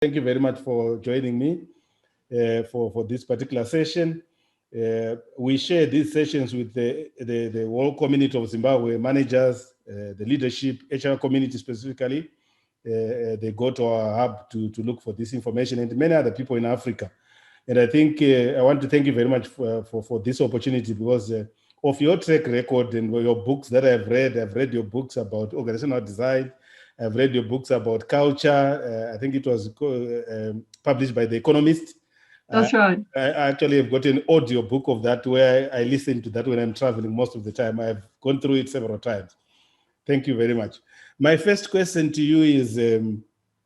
Thank you very much for joining me for this particular session. We share these sessions with the whole community of Zimbabwe, managers, the leadership, HR community specifically. They go to our hub to look for this information, and many other people in Africa. And I think I want to thank you very much for this opportunity, because of your track record and your books that I've read your books about organizational design. I've read your books about culture. I think it was published by The Economist. That's right. I actually have got an audio book of that where I listen to that when I'm traveling most of the time. I've gone through it several times. Thank you very much. My first question to you is,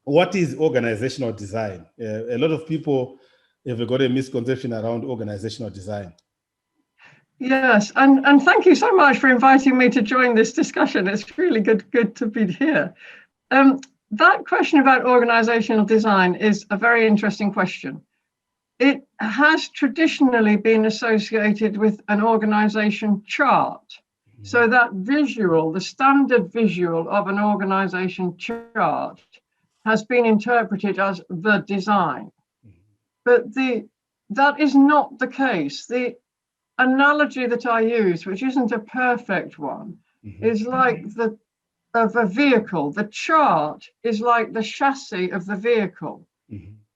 what is organizational design? A lot of people have got a misconception around organizational design. Yes, and thank you so much for inviting me to join this discussion. It's really good to be here. That question about organizational design is a very interesting question. It has traditionally been associated with an organization chart. So that visual, the standard visual of an organization chart, has been interpreted as the design. But that is not the case. The analogy that I use, which isn't a perfect one, is like of a vehicle. The chart is like the chassis of the vehicle.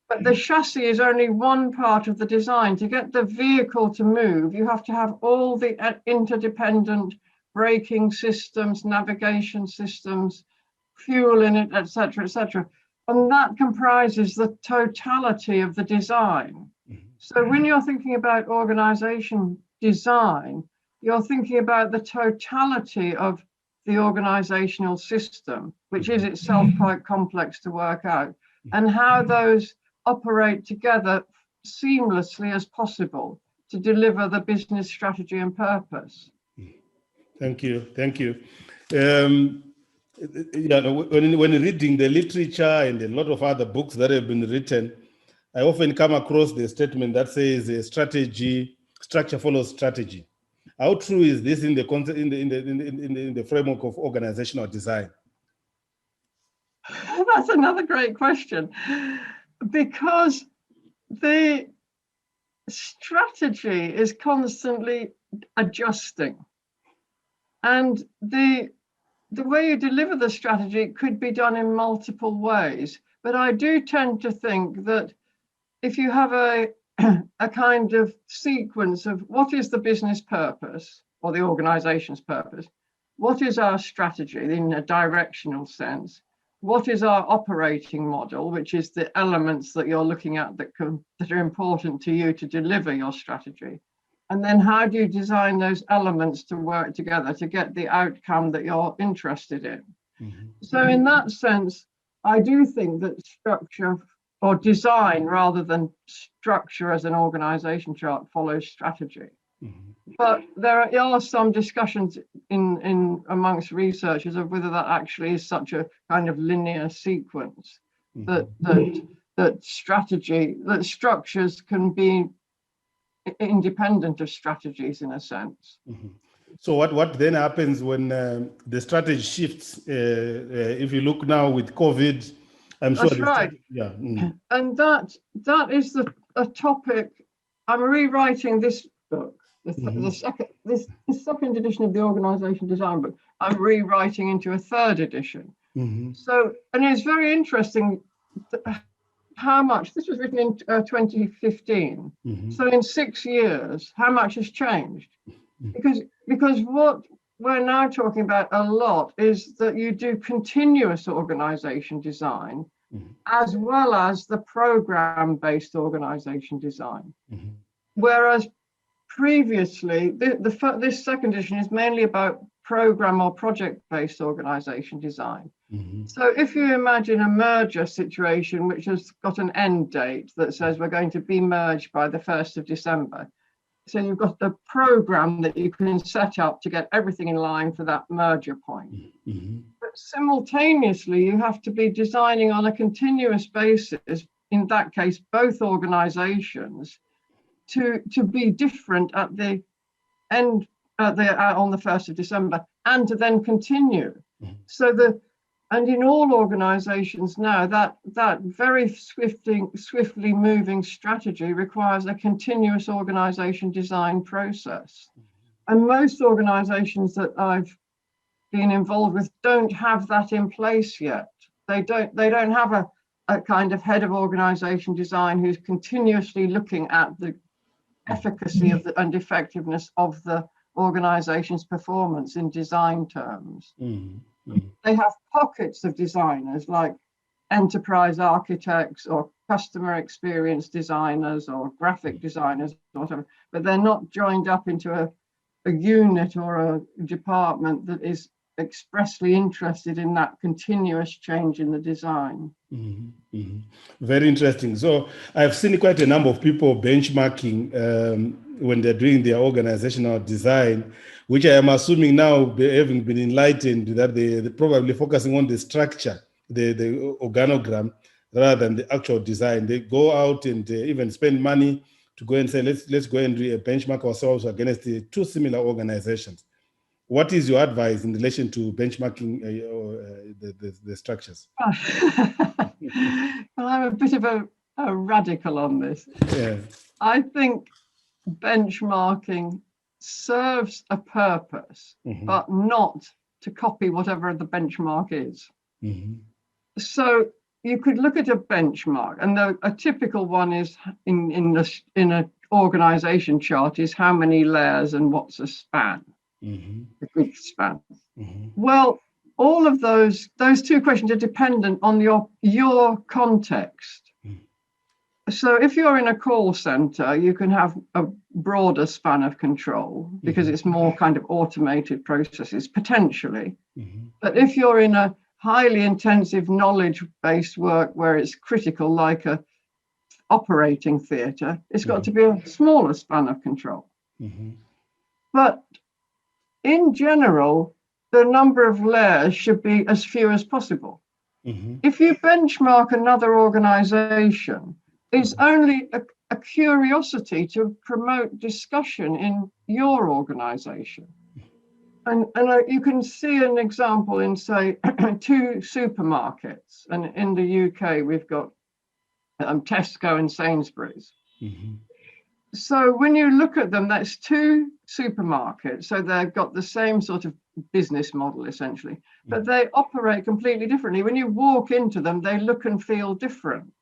But the chassis is only one part of the design. To get the vehicle to move, you have to have all the interdependent braking systems, navigation systems, fuel in it, etc., etc. And that comprises the totality of the design. So when you're thinking about organization design, you're thinking about the totality of the organizational system, which is itself quite complex to work out, and how those operate together seamlessly as possible to deliver the business strategy and purpose. Thank you. When reading the literature and a lot of other books that have been written, I often come across the statement that says structure follows strategy. How true is this in the concept, in the framework of organizational design? That's another great question, because the strategy is constantly adjusting, and the way you deliver the strategy could be done in multiple ways. But I do tend to think that if you have a kind of sequence of what is the business purpose or the organization's purpose, what is our strategy in a directional sense, what is our operating model, which is the elements that you're looking at that are important to you to deliver your strategy, and then how do you design those elements to work together to get the outcome that you're interested in. So in that sense, I do think that structure or design rather than structure as an organization chart follows strategy. But there are some discussions in amongst researchers of whether that actually is such a kind of linear sequence, that structures can be independent of strategies in a sense. So what then happens when the strategy shifts? If you look now with COVID, I'm sure that's right. Yeah. And that is a topic. I'm rewriting this book, the second edition of the Organization Design book. I'm rewriting into a third edition. So, and it's very interesting how much this was written in 2015. So in 6 years, how much has changed? Because what we're now talking about a lot is that you do continuous organization design as well as the program-based organization design. Whereas previously, this second edition is mainly about program or project-based organization design. So if you imagine a merger situation which has got an end date that says we're going to be merged by the 1st of December, so you've got the program that you can set up to get everything in line for that merger point. But simultaneously, you have to be designing on a continuous basis, in that case, both organizations, to be different at the end, on the 1st of December, and to then continue. So And in all organizations now, that very swiftly moving strategy requires a continuous organization design process. And most organizations that I've been involved with don't have that in place yet. They don't have a kind of head of organization design who's continuously looking at the efficacy of and effectiveness of the organization's performance in design terms. They have pockets of designers like enterprise architects or customer experience designers or graphic designers or whatever, but they're not joined up into a unit or a department that is expressly interested in that continuous change in the design. Very interesting. So I've seen quite a number of people benchmarking when they're doing their organizational design, which I am assuming now, having been enlightened, that they're probably focusing on the structure, the organogram, rather than the actual design. They go out and even spend money to go and say, let's go and benchmark ourselves against the two similar organizations. What is your advice in relation to benchmarking the structures? Well, I'm a bit of a radical on this. Yeah. I think benchmarking serves a purpose, but not to copy whatever the benchmark is. So you could look at a benchmark, and a typical one is in an organization chart is how many layers and what's a span, a good span. Well, all of those two questions are dependent on your context. So if you're in a call center, you can have a broader span of control because it's more kind of automated processes, potentially. But if you're in a highly intensive knowledge-based work where it's critical, like a operating theatre, it's got to be a smaller span of control. But in general, the number of layers should be as few as possible. If you benchmark another organization, it's only a curiosity to promote discussion in your organization. And you can see an example in, say, two supermarkets. And in the UK, we've got Tesco and Sainsbury's. So when you look at them, that's two supermarkets. So they've got the same sort of business model, essentially, but they operate completely differently. When you walk into them, they look and feel different.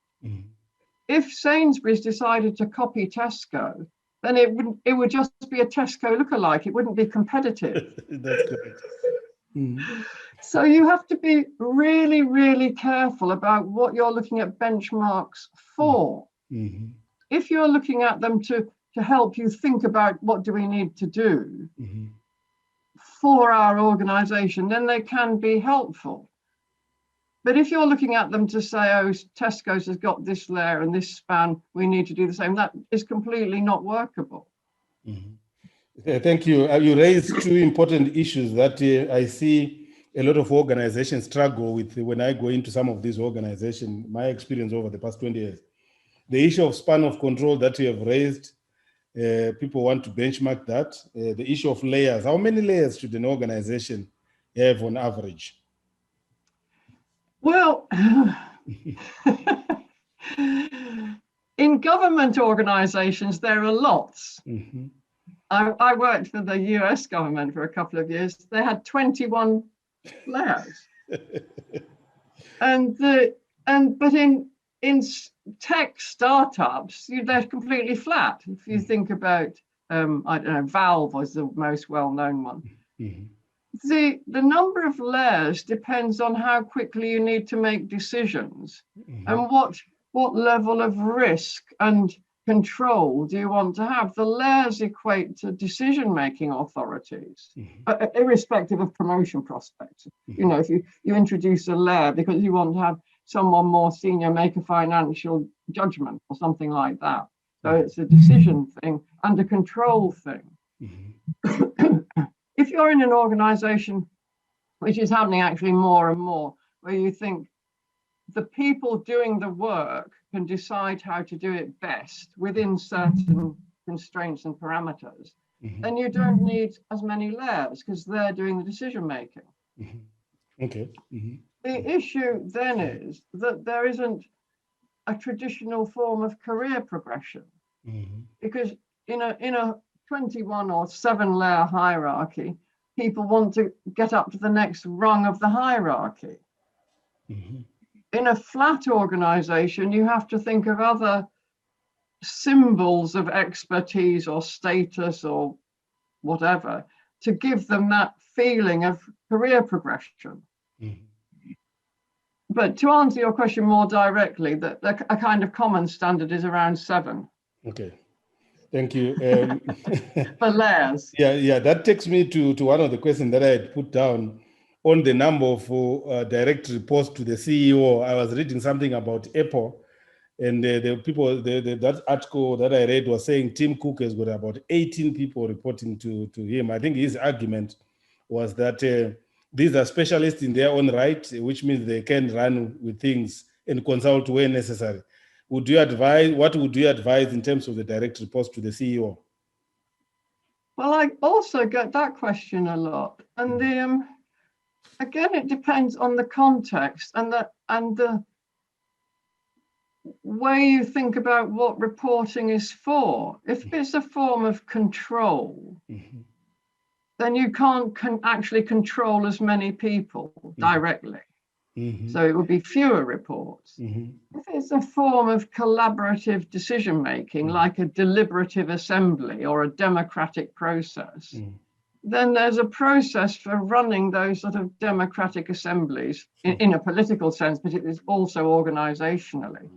If Sainsbury's decided to copy Tesco, then it would just be a Tesco lookalike. It wouldn't be competitive. That's correct. So you have to be really, really careful about what you're looking at benchmarks for. If you're looking at them to help you think about what do we need to do for our organization, then they can be helpful. But if you're looking at them to say, oh, Tesco's has got this layer and this span, we need to do the same, that is completely not workable. Thank you. You raised two important issues that I see a lot of organizations struggle with when I go into some of these organizations, my experience over the past 20 years. The issue of span of control that you have raised, people want to benchmark that. The issue of layers, how many layers should an organization have on average? Well, in government organizations, there are lots. I worked for the US government for a couple of years. They had 21 layers. But in tech startups, they're completely flat. If you think about, I don't know, Valve was the most well-known one. The number of layers depends on how quickly you need to make decisions and what level of risk and control do you want to have. The layers equate to decision-making authorities, irrespective of promotion prospects. You know, if you introduce a layer because you want to have someone more senior make a financial judgment or something like that. So it's a decision thing and a control thing. If you're in an organization, which is happening actually more and more, where you think the people doing the work can decide how to do it best within certain constraints and parameters, then you don't need as many layers because they're doing the decision making. Okay. the issue then is that there isn't a traditional form of career progression, because in a 21 or 7-layer hierarchy, people want to get up to the next rung of the hierarchy. In a flat organization, you have to think of other symbols of expertise or status or whatever to give them that feeling of career progression. But to answer your question more directly, that a kind of common standard is around 7. Okay, thank you. For layers. Yeah, that takes me to one of the questions that I had put down on the number of direct reports to the CEO. I was reading something about Apple, and the people, that article that I read was saying Tim Cook has got about 18 people reporting to him. I think his argument was that these are specialists in their own right, which means they can run with things and consult where necessary. What would you advise in terms of the direct reports to the CEO? Well, I also get that question a lot. And again, it depends on the context and the way you think about what reporting is for. If it's a form of control, then you can't actually control as many people directly. So it would be fewer reports. If it's a form of collaborative decision making, like a deliberative assembly or a democratic process, then there's a process for running those sort of democratic assemblies in a political sense, but it is also organizationally,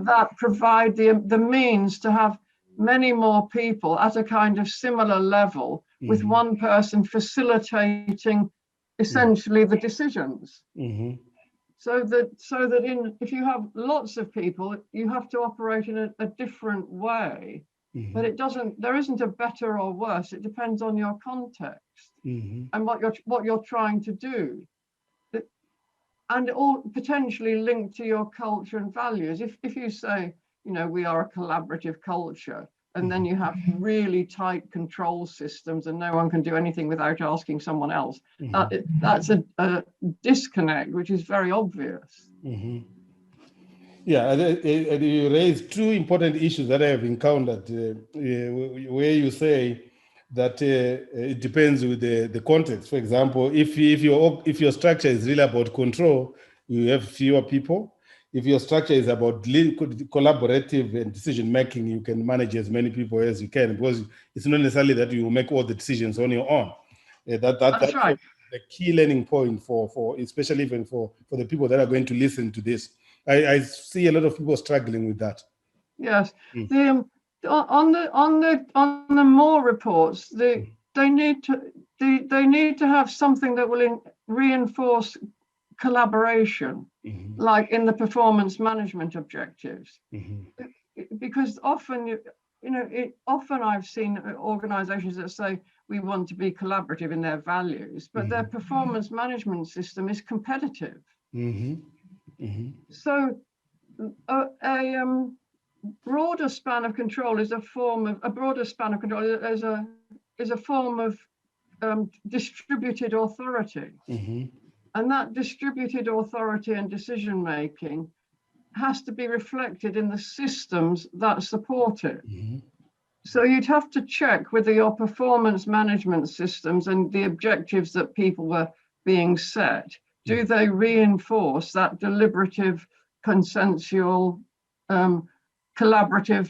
that provide the means to have many more people at a kind of similar level, with one person facilitating essentially the decisions. So that if you have lots of people, you have to operate in a different way. But there isn't a better or worse. It depends on your context and what you're trying to do, and all potentially linked to your culture and values. If you say, we are a collaborative culture, and then you have really tight control systems and no one can do anything without asking someone else, that's a disconnect, which is very obvious. Yeah, you raised 2 important issues that I have encountered, where you say that it depends with the context. For example, if your structure is really about control, you have fewer people. If your structure is about collaborative and decision making, you can manage as many people as you can, because it's not necessarily that you will make all the decisions on your own. That's right. The key learning point for especially even for the people that are going to listen to this. I see a lot of people struggling with that. Yes, on the more reports, they need to have something that will reinforce collaboration, like in the performance management objectives, because often often I've seen organizations that say we want to be collaborative in their values, but their performance management system is competitive. So a broader span of control is a form of distributed authority. And that distributed authority and decision making has to be reflected in the systems that support it. So you'd have to check whether your performance management systems and the objectives that people were being set, do they reinforce that deliberative, consensual, collaborative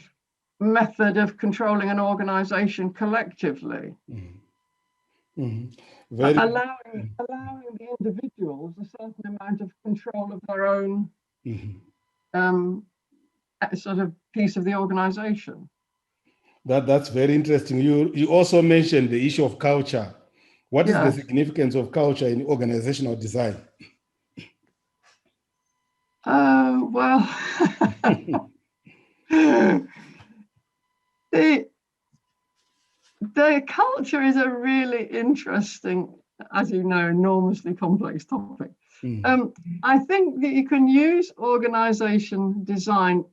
method of controlling an organization collectively? Allowing the individuals a certain amount of control of their own sort of piece of the organization. That's very interesting. You also mentioned the issue of culture. What is the significance of culture in organizational design? Well, the culture is a really interesting, as you know, enormously complex topic. I think that you can use organization design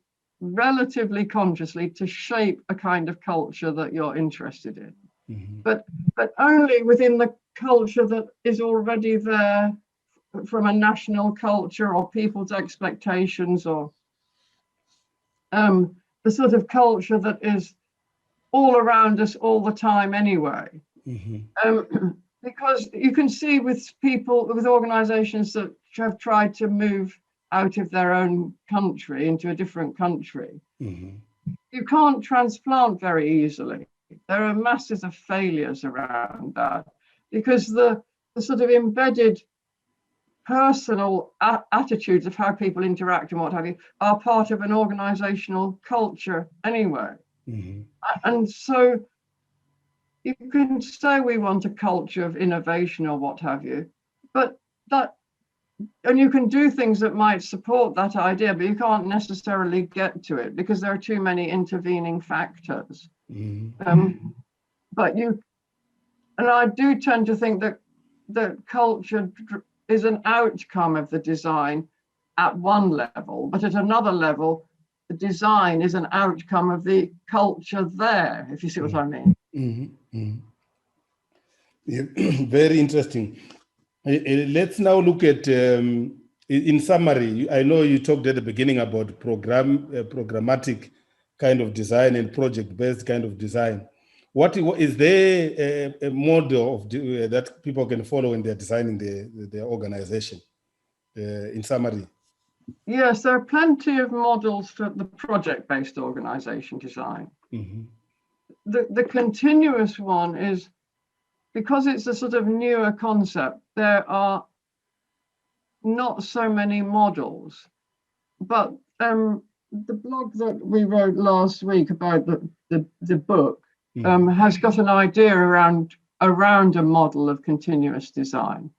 relatively consciously to shape a kind of culture that you're interested in, but only within the culture that is already there from a national culture or people's expectations, or the sort of culture that is all around us all the time anyway. Because you can see with people, with organizations that have tried to move out of their own country into a different country, you can't transplant very easily. There are masses of failures around that because the sort of embedded personal attitudes of how people interact and what have you are part of an organizational culture anyway. And so you can say we want a culture of innovation or what have you, but and you can do things that might support that idea, but you can't necessarily get to it because there are too many intervening factors. But and I do tend to think that culture is an outcome of the design at one level, but at another level, the design is an outcome of the culture there, if you see what I mean. Yeah, very interesting. Let's now look at, in summary, I know you talked at the beginning about programmatic kind of design and project-based kind of design. What is there a model of that people can follow when they're designing their organization? In summary. Yes, there are plenty of models for the project-based organization design. The continuous one is, because it's a sort of newer concept, there are not so many models. But the blog that we wrote last week about the book has got an idea around a model of continuous design.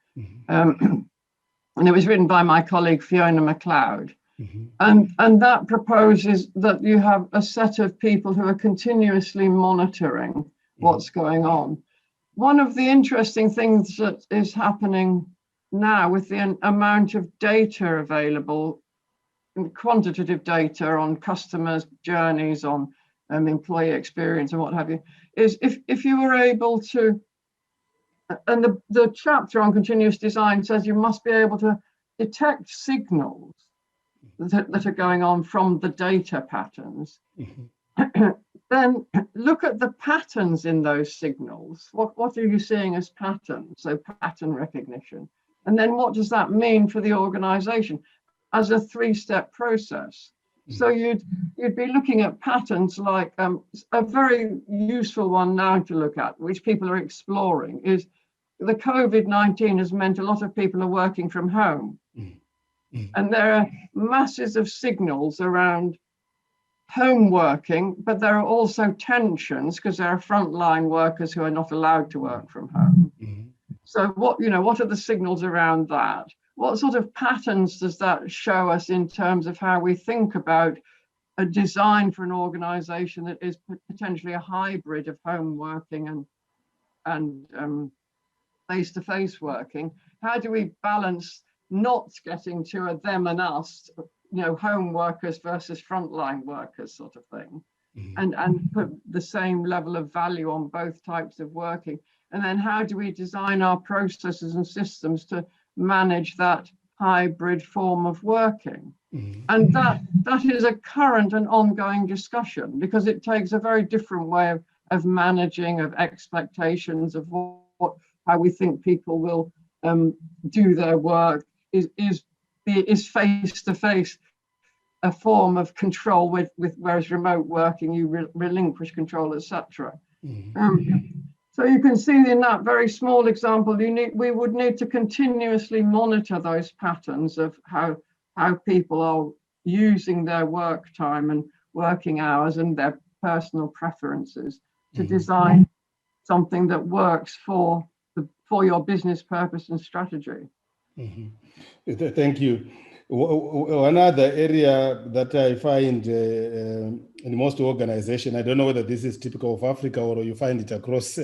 And it was written by my colleague Fiona MacLeod. And that proposes that you have a set of people who are continuously monitoring what's going on. One of the interesting things that is happening now with the amount of data available, quantitative data on customers' journeys, on employee experience and what have you, is if you were able to, and the chapter on continuous design says you must be able to detect signals that are going on from the data patterns, then look at the patterns in those signals. What are you seeing as patterns? So pattern recognition. And then what does that mean for the organization as a three-step process? So you'd be looking at patterns like a very useful one now to look at, which people are exploring, is the COVID-19 has meant a lot of people are working from home. And there are masses of signals around home working, but there are also tensions because there are frontline workers who are not allowed to work from home. So what are the signals around that? What sort of patterns does that show us in terms of how we think about a design for an organization that is potentially a hybrid of home working and face-to-face working? How do we balance not getting to a them and us, home workers versus frontline workers sort of thing, and put the same level of value on both types of working? And then how do we design our processes and systems to manage that hybrid form of working? And that is a current and ongoing discussion, because it takes a very different way of managing, of expectations, of how we think people will do their work. Is face-to-face a form of control with whereas remote working you relinquish control, etc. So you can see in that very small example, we would need to continuously monitor those patterns of how people are using their work time and working hours and their personal preferences to design something that works for your business purpose and strategy. Thank you. One other area that I find in most organizations, I don't know whether this is typical of Africa or you find it across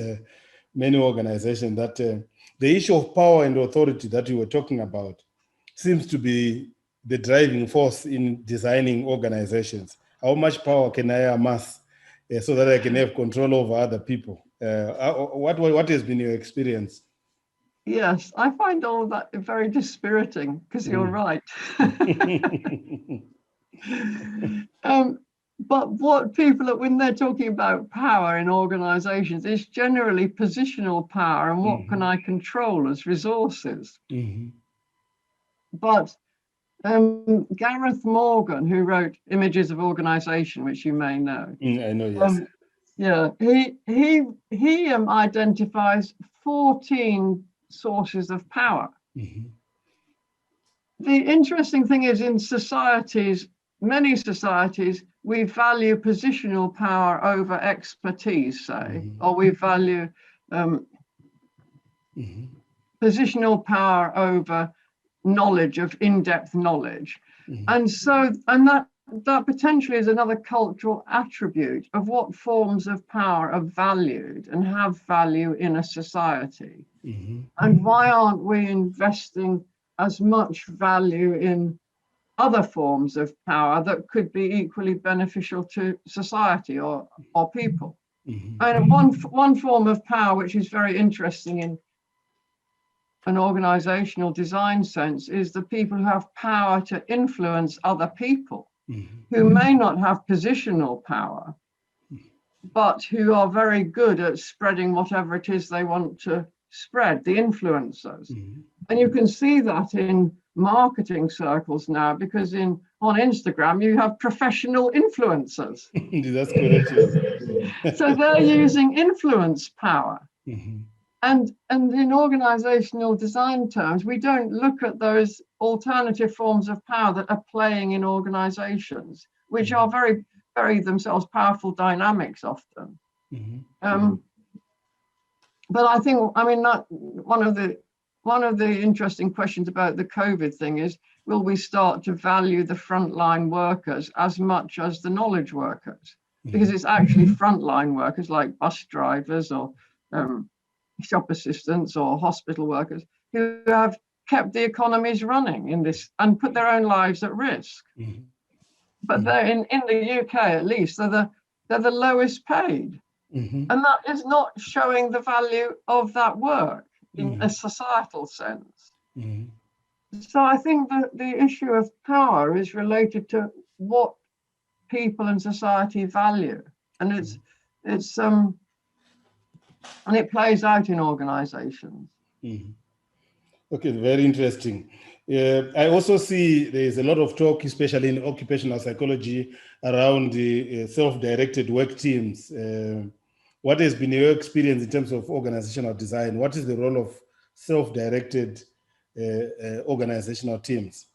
many organizations, that the issue of power and authority that you were talking about seems to be the driving force in designing organizations. How much power can I amass so that I can have control over other people? What has been your experience? Yes, I find all of that very dispiriting, because you're right. But what people, when they're talking about power in organizations, is generally positional power and what can I control as resources. But Gareth Morgan, who wrote Images of Organization, which you may know. I know, yes. Yeah, he identifies 14 sources of power. The interesting thing is, in societies, many societies, we value positional power over expertise, say, or we value positional power over knowledge, of in-depth knowledge. And so, and that potentially is another cultural attribute of what forms of power are valued and have value in a society. And why aren't we investing as much value in other forms of power that could be equally beneficial to society or people? And one form of power which is very interesting in an organizational design sense is the people who have power to influence other people, who may not have positional power, but who are very good at spreading whatever it is they want to spread, the influencers. And you can see that in marketing circles now, because on Instagram you have professional influencers. That's correct, yes. So they're using influence power. And in organizational design terms, we don't look at those alternative forms of power that are playing in organizations, which are very themselves powerful dynamics often. But I think, I mean, that one of the interesting questions about the COVID thing is, will we start to value the frontline workers as much as the knowledge workers? Because it's actually frontline workers like bus drivers or shop assistants or hospital workers who have kept the economies running in this and put their own lives at risk. But they're in the UK, at least, they're the lowest paid. And that is not showing the value of that work in a societal sense. So I think that the issue of power is related to what people and society value. And and it plays out in organizations. Okay, very interesting. I also see there's a lot of talk, especially in occupational psychology, around the self-directed work teams. What has been your experience in terms of organizational design? What is the role of self-directed organizational teams?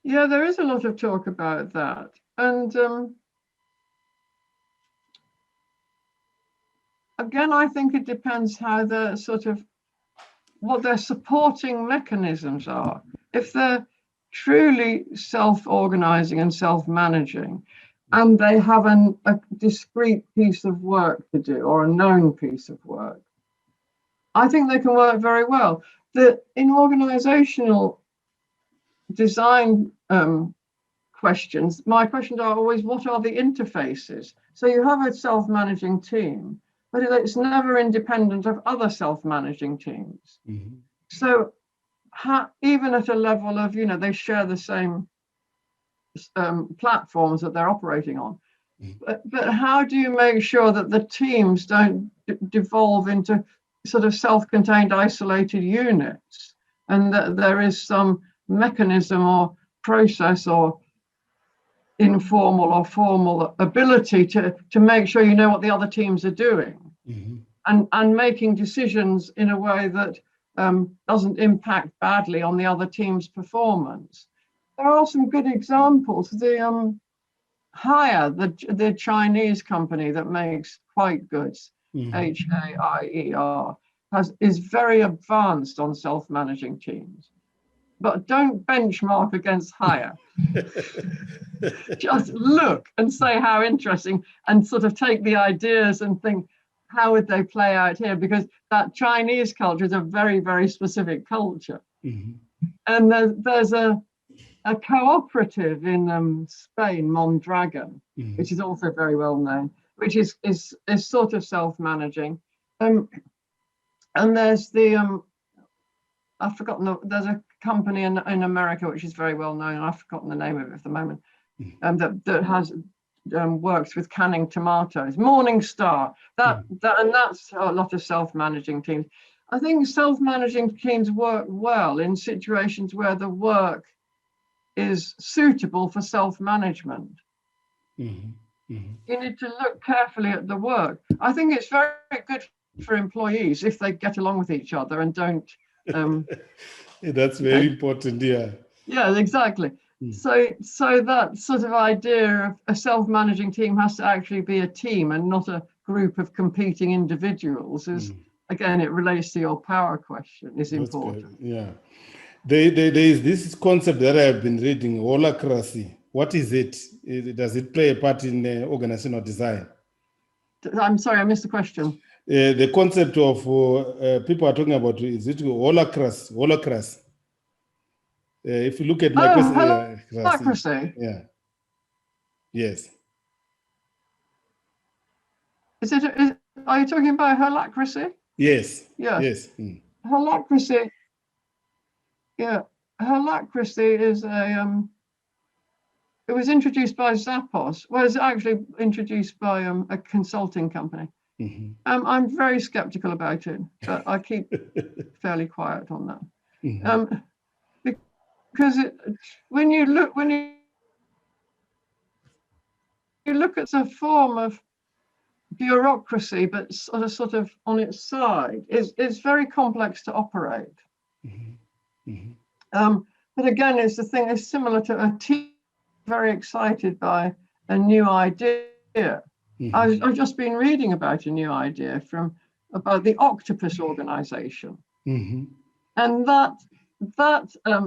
Yeah, there is a lot of talk about that. And again, I think it depends how what their supporting mechanisms are. If they're truly self-organizing and self-managing, and they have a discrete piece of work to do or a known piece of work, I think they can work very well. In organizational design questions, my questions are always, what are the interfaces? So you have a self-managing team, but it's never independent of other self-managing teams. So even at a level of, they share the same platforms that they're operating on. But how do you make sure that the teams don't devolve into sort of self-contained isolated units, and that there is some mechanism or process or informal or formal ability to make sure you know what the other teams are doing, and making decisions in a way that doesn't impact badly on the other team's performance? There are some good examples. The Haier, the Chinese company that makes white goods, Haier, is very advanced on self-managing teams. But don't benchmark against Haier. Just look and say how interesting, and sort of take the ideas and think, how would they play out here? Because that Chinese culture is a very, very specific culture. And there's a cooperative in Spain, Mondragon, which is also very well known, which is sort of self-managing. And there's the I've forgotten there's a company in America which is very well known. I've forgotten the name of it at the moment. That has works with canning tomatoes. Morningstar. And that's a lot of self-managing teams. I think self-managing teams work well in situations where the work is suitable for self-management. You need to look carefully at the work. I think it's very good for employees if they get along with each other and don't. That's very important. Yeah, exactly. So that sort of idea of a self-managing team has to actually be a team and not a group of competing individuals. Is again, it relates to your power question. Is important. Yeah, there is this concept that I've been reading, holacracy. What is it? Does it play a part in organizational design? I'm sorry, I missed the question. The concept of people are talking about, is it holacracy? If you look at my question, holacracy. Yeah. Yes. Is it? Are you talking about holacracy? Yes. Yeah. Yes. Holacracy. Yeah. Holacracy is a. It was introduced by Zappos. Well, it's actually introduced by a consulting company. I'm very skeptical about it, but I keep fairly quiet on that. Because when you look at a form of bureaucracy, but sort of on its side, it's very complex to operate. But again, it's the thing. It's similar to a team very excited by a new idea. I've just been reading about a new idea about the octopus organization, and that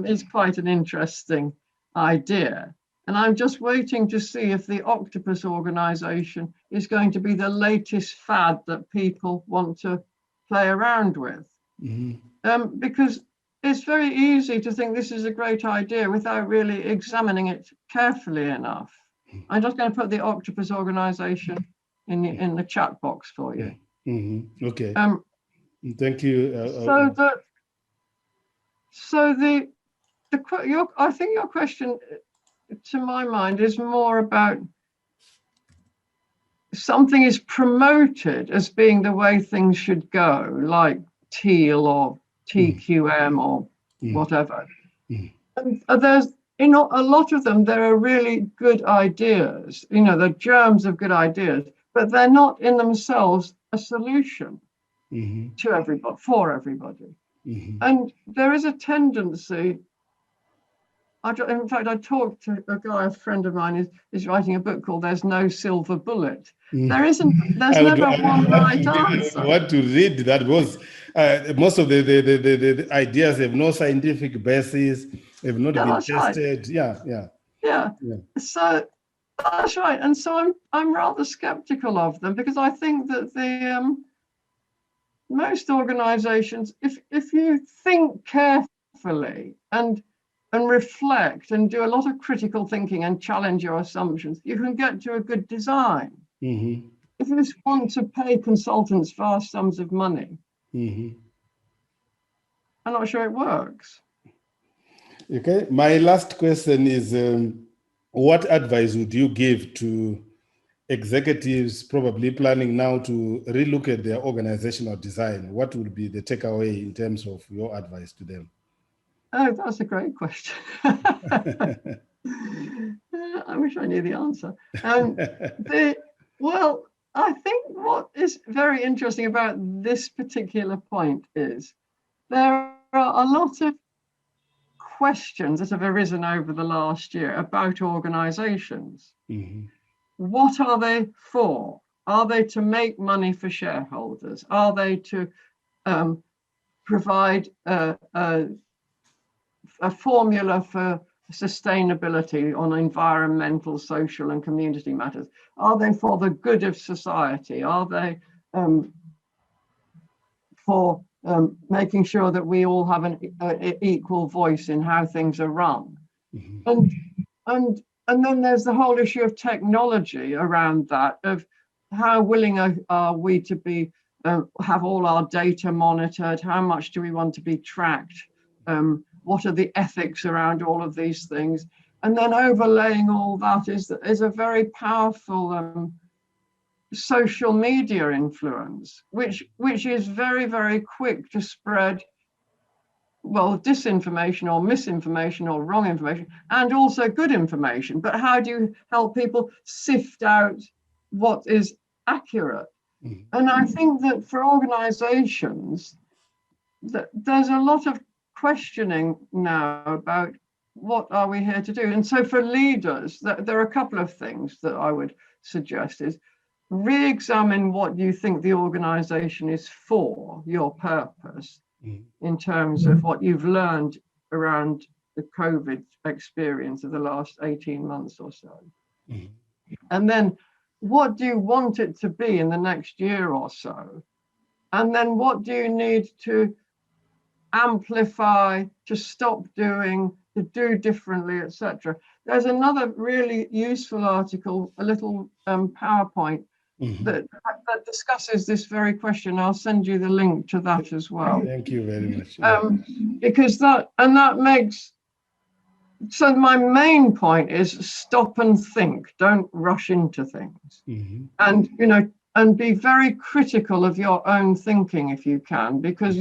is quite an interesting idea. And I'm just waiting to see if the octopus organization is going to be the latest fad that people want to play around with. Because it's very easy to think this is a great idea without really examining it carefully enough. I'm just going to put the octopus organization in the chat box for you. Okay. Thank you. I think your question, to my mind, is more about something is promoted as being the way things should go, like teal or TQM or whatever. And there's a lot of them, there are really good ideas, the germs of good ideas, but they're not in themselves a solution to everybody, for everybody. And there is a tendency. In fact, I talked to a guy, a friend of mine, is writing a book called "There's No Silver Bullet." There's never one right answer. I want to read that because most of the ideas have no scientific basis, have not been tested. Right. Yeah. So that's right, and so I'm rather skeptical of them, because I think that the most organizations, if you think carefully and reflect and do a lot of critical thinking and challenge your assumptions, you can get to a good design. If you just want to pay consultants vast sums of money, I'm not sure it works. Okay, my last question is, what advice would you give to executives probably planning now to relook at their organizational design? What would be the takeaway in terms of your advice to them? Oh, that's a great question. I wish I knew the answer. Well, I think what is very interesting about this particular point is there are a lot of questions that have arisen over the last year about organizations. What are they for? Are they to make money for shareholders? Are they to provide a formula for sustainability on environmental, social, and community matters? Are they for the good of society? Are they for making sure that we all have an equal voice in how things are run? And then there's the whole issue of technology around that, of how willing are we to be have all our data monitored? How much do we want to be tracked? What are the ethics around all of these things? And then overlaying all that is a very powerful social media influence, which is very, very quick to spread, well, disinformation or misinformation or wrong information, and also good information. But how do you help people sift out what is accurate? And I think that for organizations, there's a lot of questioning now about what are we here to do. And so for leaders, there are a couple of things that I would suggest is re-examine what you think the organization is for, your purpose, in terms of what you've learned around the COVID experience of the last 18 months or so. And then what do you want it to be in the next year or so? And then what do you need to amplify, to stop doing, to do differently, etc. There's another really useful article, a little PowerPoint that discusses this very question. I'll send you the link to that as well. Thank you very much. Because that makes, so my main point is stop and think, don't rush into things. And, you know, and be very critical of your own thinking if you can, because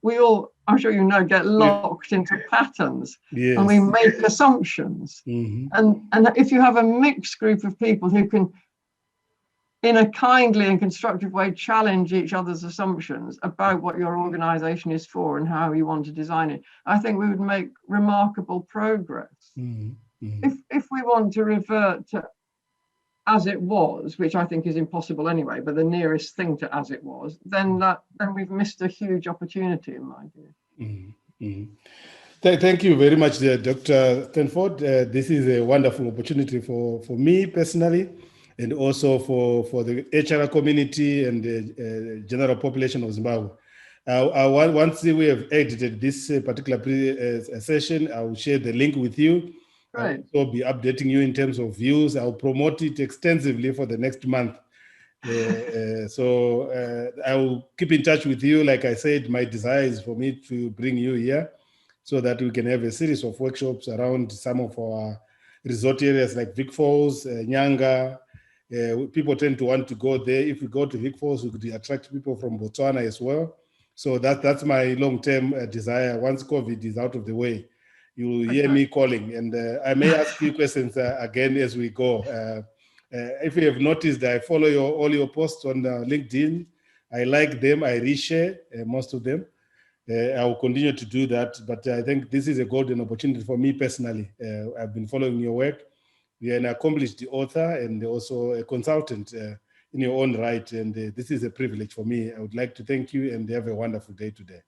we all, I'm sure you know, get locked into patterns. Yes. And we make assumptions. And if you have a mixed group of people who can, in a kindly and constructive way, challenge each other's assumptions about what your organization is for and how you want to design it, I think we would make remarkable progress. If we want to revert to as it was, which I think is impossible anyway, but the nearest thing to as it was, then we've missed a huge opportunity, in my view. Thank you very much, Dr. Stanford. This is a wonderful opportunity for me personally, and also for the HR community and the general population of Zimbabwe. Once we have edited this particular session, I will share the link with you. Right. I'll be updating you in terms of views. I'll promote it extensively for the next month. So I will keep in touch with you. Like I said, my desire is for me to bring you here so that we can have a series of workshops around some of our resort areas like Vic Falls, Nyanga. People tend to want to go there. If we go to Vic Falls, we could attract people from Botswana as well. So that's my long-term desire. Once COVID is out of the way, you will hear me calling, and I may ask you questions again as we go. If you have noticed, I follow all your posts on LinkedIn. I like them, I reshare most of them. I will continue to do that, but I think this is a golden opportunity for me personally. I've been following your work. You're an accomplished author and also a consultant in your own right, and this is a privilege for me. I would like to thank you and have a wonderful day today.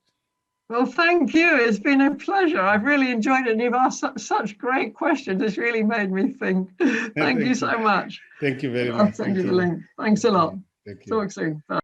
Well, thank you. It's been a pleasure. I've really enjoyed it. And you've asked such great questions. It's really made me think. Thank you so much. Thank you very much. I'll send you the link. Thanks a lot. Thank you. Talk soon. Bye.